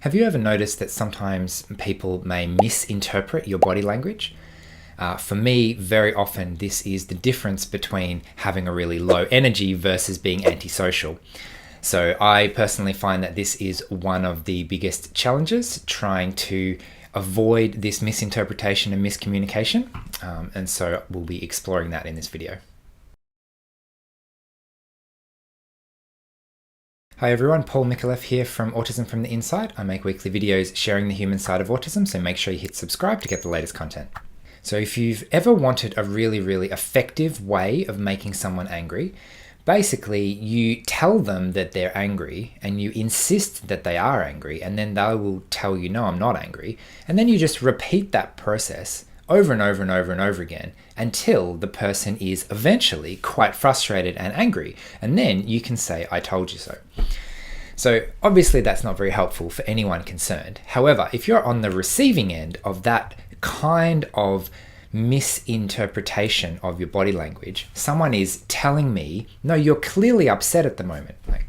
Have you ever noticed that sometimes people may misinterpret your body language? For me, very often, this is the difference between having a really low energy versus being antisocial. So I personally find that this is one of the biggest challenges, trying to avoid this misinterpretation and miscommunication. And so we'll be exploring that in this video. Hi everyone, Paul Micallef here from Autism from the Inside. I make weekly videos sharing the human side of autism, so make sure you hit subscribe to get the latest content. So if you've ever wanted a really effective way of making someone angry, basically you tell them that they're angry and you insist that they are angry, and then they will tell you, no, I'm not angry. And then you just repeat that process over and over again until the person is eventually quite frustrated and angry. And then you can say, I told you so. So obviously that's not very helpful for anyone concerned. However, if you're on the receiving end of that kind of misinterpretation of your body language, someone is telling me, no, you're clearly upset at the moment. Like,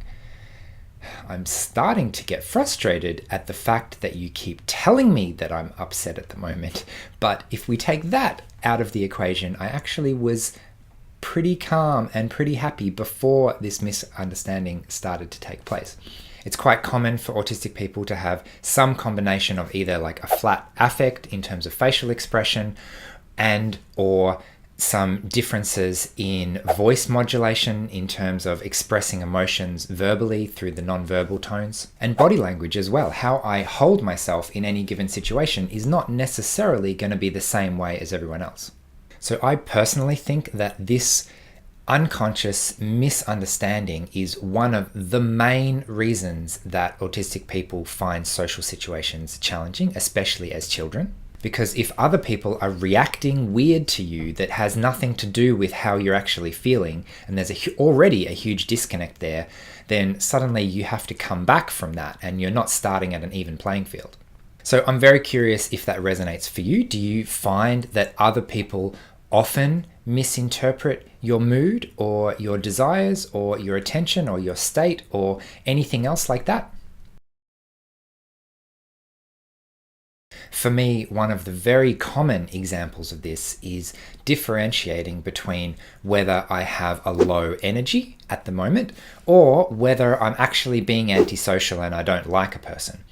I'm starting to get frustrated at the fact that you keep telling me that I'm upset at the moment. But if we take that out of the equation, I actually was pretty calm and pretty happy before this misunderstanding started to take place. It's quite common for autistic people to have some combination of either like a flat affect in terms of facial expression and or some differences in voice modulation in terms of expressing emotions verbally through the non-verbal tones, and body language as well. How I hold myself in any given situation is not necessarily going to be the same way as everyone else. So I personally think that this unconscious misunderstanding is one of the main reasons that autistic people find social situations challenging, especially as children. Because if other people are reacting weird to you that has nothing to do with how you're actually feeling, and there's already a huge disconnect there, then suddenly you have to come back from that and you're not starting at an even playing field. So I'm very curious if that resonates for you. Do you find that other people often misinterpret your mood or your desires or your attention or your state or anything else like that? For me, one of the very common examples of this is differentiating between whether I have a low energy at the moment or whether I'm actually being antisocial and I don't like a person.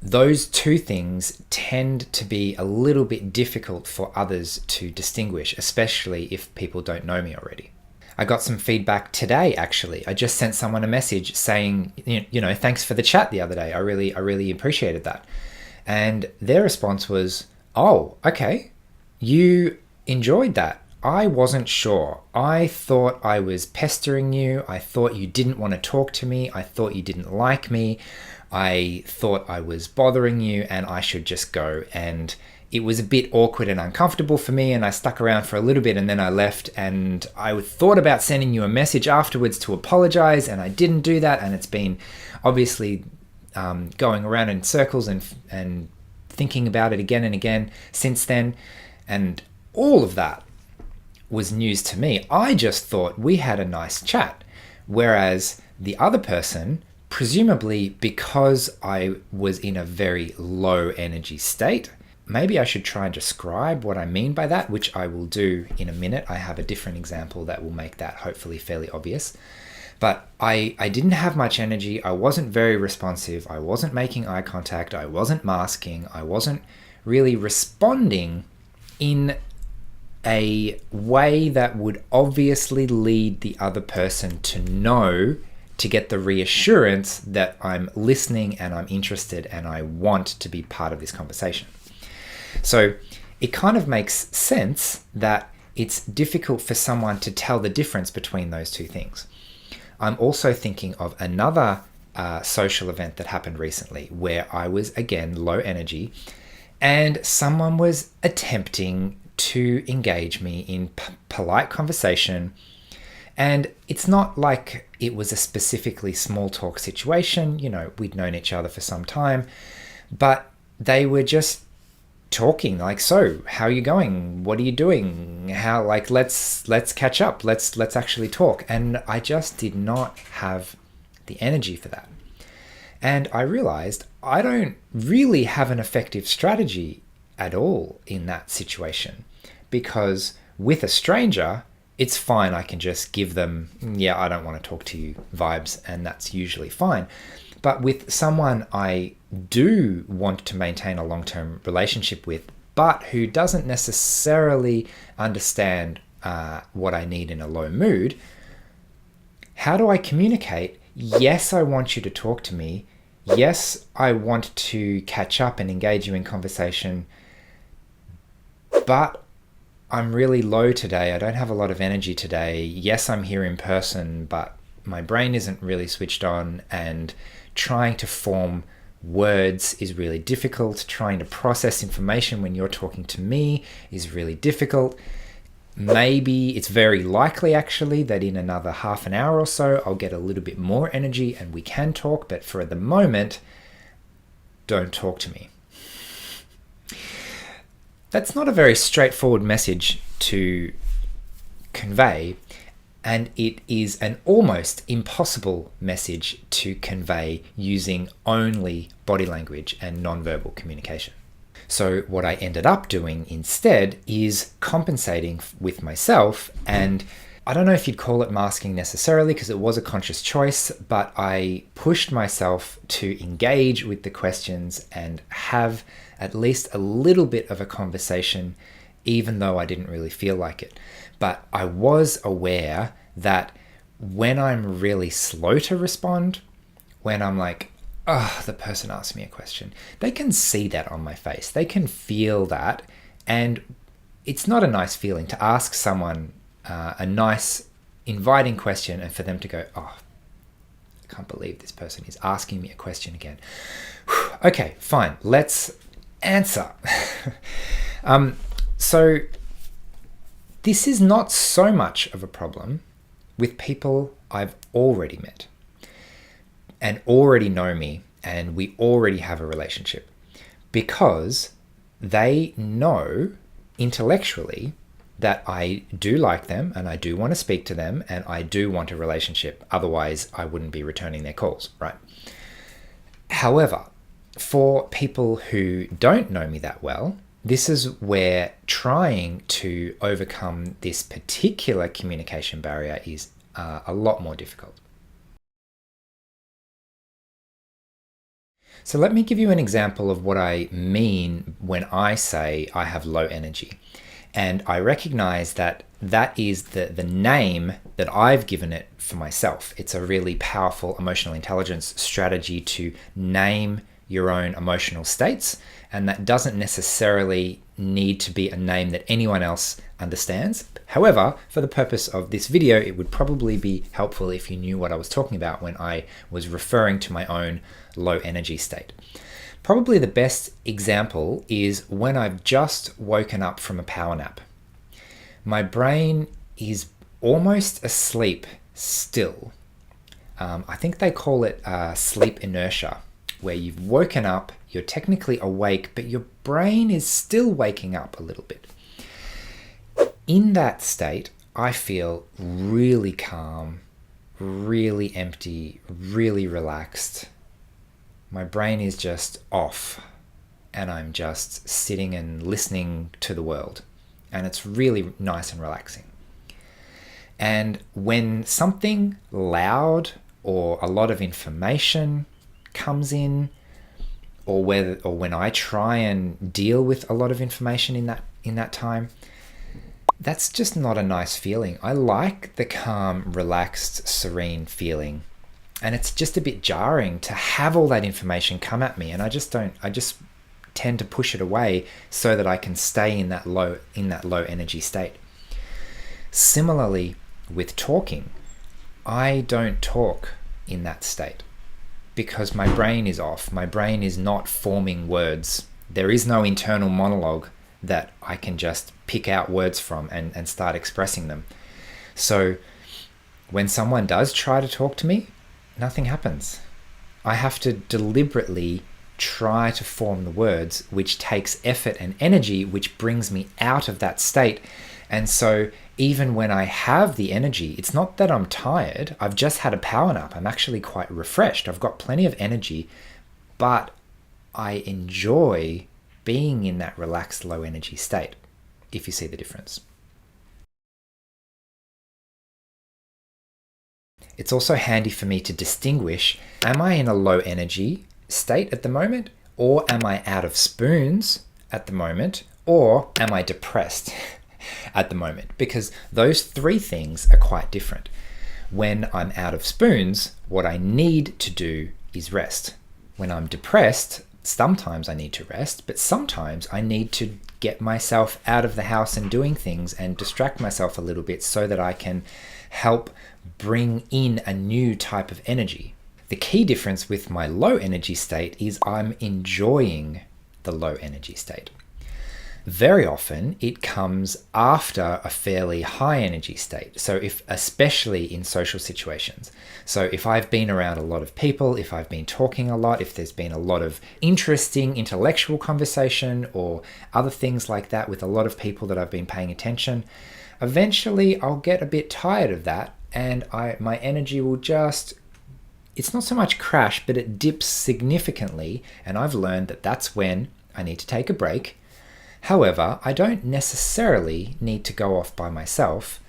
Those two things tend to be a little bit difficult for others to distinguish, especially if people don't know me already. I got some feedback today, actually. I just sent someone a message saying, thanks for the chat the other day. I really appreciated that. And their response was, oh, okay, you enjoyed that. I wasn't sure. I thought I was pestering you. I thought you didn't want to talk to me. I thought you didn't like me. I thought I was bothering you and I should just go. And it was a bit awkward and uncomfortable for me, and I stuck around for a little bit and then I left, and I thought about sending you a message afterwards to apologize, and I didn't do that, and it's been obviously going around in circles and thinking about it again and again since then, and all of that was news to me. I just thought we had a nice chat, whereas the other person, presumably because I was in a very low energy state, maybe I should try and describe what I mean by that, which I will do in a minute. I have a different example that will make that hopefully fairly obvious. But I didn't have much energy. I wasn't very responsive. I wasn't making eye contact. I wasn't masking. I wasn't really responding in a way that would obviously lead the other person to know, to get the reassurance that I'm listening and I'm interested and I want to be part of this conversation. So it kind of makes sense that it's difficult for someone to tell the difference between those two things. I'm also thinking of another social event that happened recently where I was, again, low energy, and someone was attempting to engage me in polite conversation. And it's not like it was a specifically small talk situation. We'd known each other for some time, but they were just talking like, so how are you going? What are you doing? How, like, let's catch up. Let's actually talk. And I just did not have the energy for that. And I realized I don't really have an effective strategy at all in that situation, because with a stranger, it's fine. I can just give them, yeah, I don't want to talk to you vibes, and that's usually fine. But with someone I do want to maintain a long-term relationship with, but who doesn't necessarily understand what I need in a low mood, how do I communicate? Yes, I want you to talk to me. Yes, I want to catch up and engage you in conversation, but I'm really low today. I don't have a lot of energy today. Yes, I'm here in person, but my brain isn't really switched on, and trying to form words is really difficult. Trying to process information when you're talking to me is really difficult. Maybe it's very likely actually that in another half an hour or so, I'll get a little bit more energy and we can talk, but for the moment, don't talk to me. That's not a very straightforward message to convey, and it is an almost impossible message to convey using only body language and nonverbal communication. So what I ended up doing instead is compensating with myself, and I don't know if you'd call it masking necessarily because it was a conscious choice, but I pushed myself to engage with the questions and have at least a little bit of a conversation, even though I didn't really feel like it. But I was aware that when I'm really slow to respond, when I'm like, oh, the person asked me a question, they can see that on my face. They can feel that. And it's not a nice feeling to ask someone a nice, inviting question and for them to go, oh, I can't believe this person is asking me a question again. Okay, fine. Let's answer. So this is not so much of a problem with people I've already met and already know me, and we already have a relationship, because they know intellectually that I do like them and I do want to speak to them and I do want a relationship. Otherwise, I wouldn't be returning their calls, right? However, for people who don't know me that well, this is where trying to overcome this particular communication barrier is a lot more difficult. So let me give you an example of what I mean when I say I have low energy. And I recognize that that is the name that I've given it for myself. It's a really powerful emotional intelligence strategy to name your own emotional states, and that doesn't necessarily need to be a name that anyone else understands. However, for the purpose of this video, it would probably be helpful if you knew what I was talking about when I was referring to my own low energy state. Probably the best example is when I've just woken up from a power nap. My brain is almost asleep still. I think they call it sleep inertia, where you've woken up, you're technically awake, but your brain is still waking up a little bit. In that state, I feel really calm, really empty, really relaxed. My brain is just off and I'm just sitting and listening to the world. And it's really nice and relaxing. And when something loud or a lot of information comes in, or when I try and deal with a lot of information in that time, that's just not a nice feeling. I like the calm, relaxed, serene feeling. And it's just a bit jarring to have all that information come at me, and I just tend to push it away so that I can stay in that low energy state. Similarly, with talking, I don't talk in that state because my brain is off. My brain is not forming words. There is no internal monologue that I can just pick out words from and start expressing them. So when someone does try to talk to me, nothing happens. I have to deliberately try to form the words, which takes effort and energy, which brings me out of that state. And so even when I have the energy, it's not that I'm tired. I've just had a power nap. I'm actually quite refreshed. I've got plenty of energy, but I enjoy being in that relaxed, low energy state, if you see the difference. It's also handy for me to distinguish, am I in a low energy state at the moment, or am I out of spoons at the moment, or am I depressed at the moment? Because those three things are quite different. When I'm out of spoons, what I need to do is rest. When I'm depressed, sometimes I need to rest, but sometimes I need to get myself out of the house and doing things and distract myself a little bit so that I can help bring in a new type of energy. The key difference with my low energy state is I'm enjoying the low energy state. Very often it comes after a fairly high energy state. So especially in social situations. So if I've been around a lot of people, if I've been talking a lot, if there's been a lot of interesting intellectual conversation or other things like that with a lot of people that I've been paying attention, eventually I'll get a bit tired of that and my energy will just, it's not so much crash, but it dips significantly. And I've learned that that's when I need to take a break. However, I don't necessarily need to go off by myself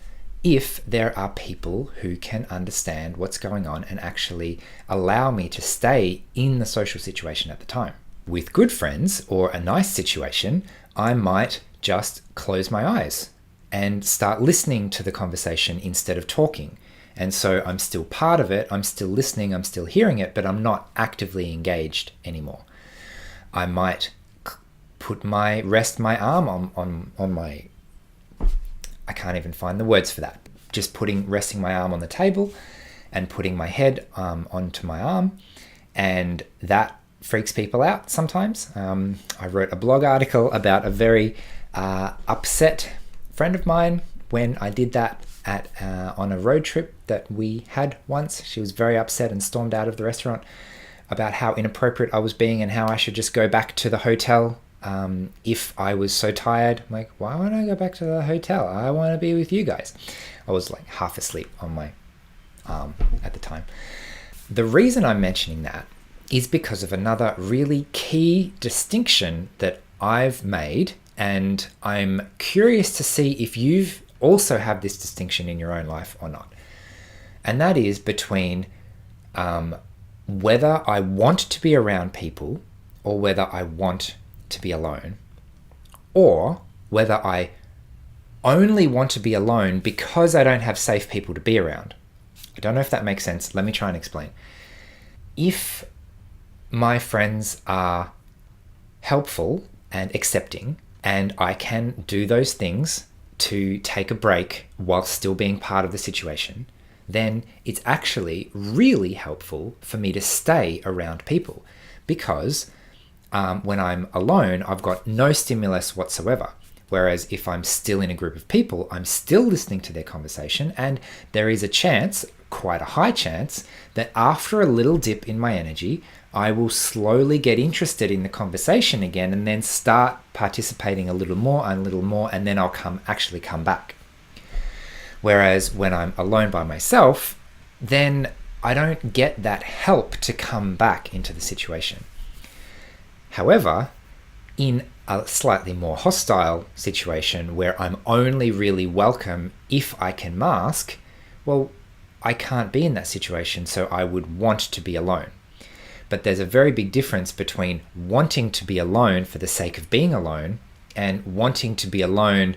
if there are people who can understand what's going on and actually allow me to stay in the social situation at the time. With good friends or a nice situation, I might just close my eyes and start listening to the conversation instead of talking. And so I'm still part of it, I'm still listening, I'm still hearing it, but I'm not actively engaged anymore. I might rest my arm on my, I can't even find the words for that. Just resting my arm on the table and putting my head onto my arm. And that freaks people out sometimes. I wrote a blog article about a very upset friend of mine when I did that on a road trip that we had once. She was very upset and stormed out of the restaurant about how inappropriate I was being and how I should just go back to the hotel if I was so tired. I'm like, why would I go back to the hotel? I want to be with you guys. I was like half asleep on my arm at the time. The reason I'm mentioning that is because of another really key distinction that I've made, and I'm curious to see if you've also have this distinction in your own life or not. And that is between whether I want to be around people or whether I want to be alone, or whether I only want to be alone because I don't have safe people to be around. I don't know if that makes sense. Let me try and explain. If my friends are helpful and accepting, and I can do those things to take a break while still being part of the situation, then it's actually really helpful for me to stay around people, because when I'm alone, I've got no stimulus whatsoever. Whereas if I'm still in a group of people, I'm still listening to their conversation, and there is a chance, quite a high chance, that after a little dip in my energy, I will slowly get interested in the conversation again and then start participating a little more, and then I'll actually come back. Whereas when I'm alone by myself, then I don't get that help to come back into the situation. However, in a slightly more hostile situation where I'm only really welcome if I can mask, well, I can't be in that situation, so I would want to be alone. But there's a very big difference between wanting to be alone for the sake of being alone and wanting to be alone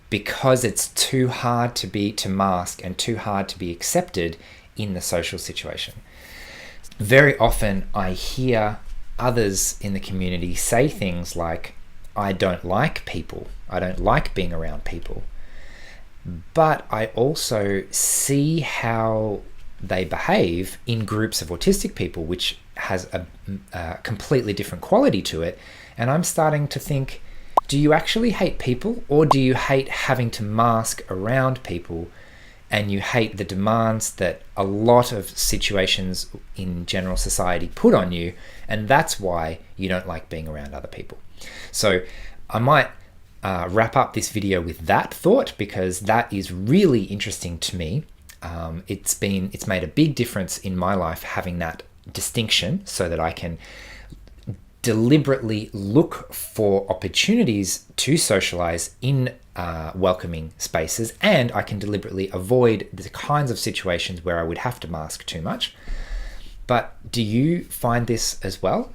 because it's too hard to mask and too hard to be accepted in the social situation. Very often I hear others in the community say things like, I don't like people, I don't like being around people. But I also see how they behave in groups of autistic people, which has a completely different quality to it. And I'm starting to think, do you actually hate people, or do you hate having to mask around people, and you hate the demands that a lot of situations in general society put on you, and that's why you don't like being around other people? So I might wrap up this video with that thought, because that is really interesting to me. It's made a big difference in my life having that distinction, so that I can deliberately look for opportunities to socialize in welcoming spaces, and I can deliberately avoid the kinds of situations where I would have to mask too much. But do you find this as well?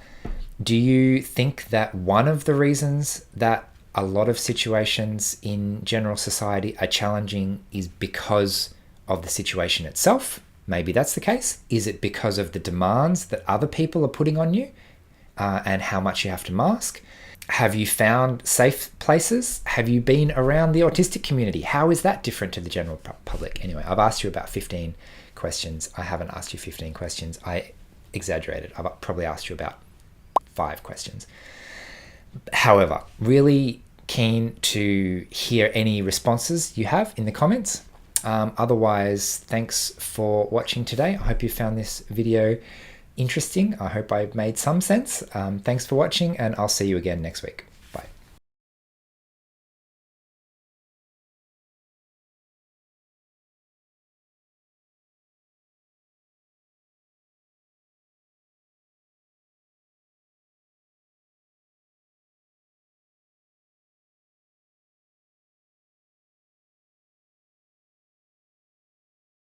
Do you think that one of the reasons that a lot of situations in general society are challenging is because of the situation itself? Maybe that's the case. Is it because of the demands that other people are putting on you and how much you have to mask? Have you found safe places? Have you been around the autistic community? How is that different to the general public? Anyway, I've asked you about 15 questions. I haven't asked you 15 questions. I exaggerated. I've probably asked you about 5 questions. However, really keen to hear any responses you have in the comments. Otherwise, thanks for watching today. I hope you found this video interesting. I hope I made some sense. Thanks for watching, and I'll see you again next week.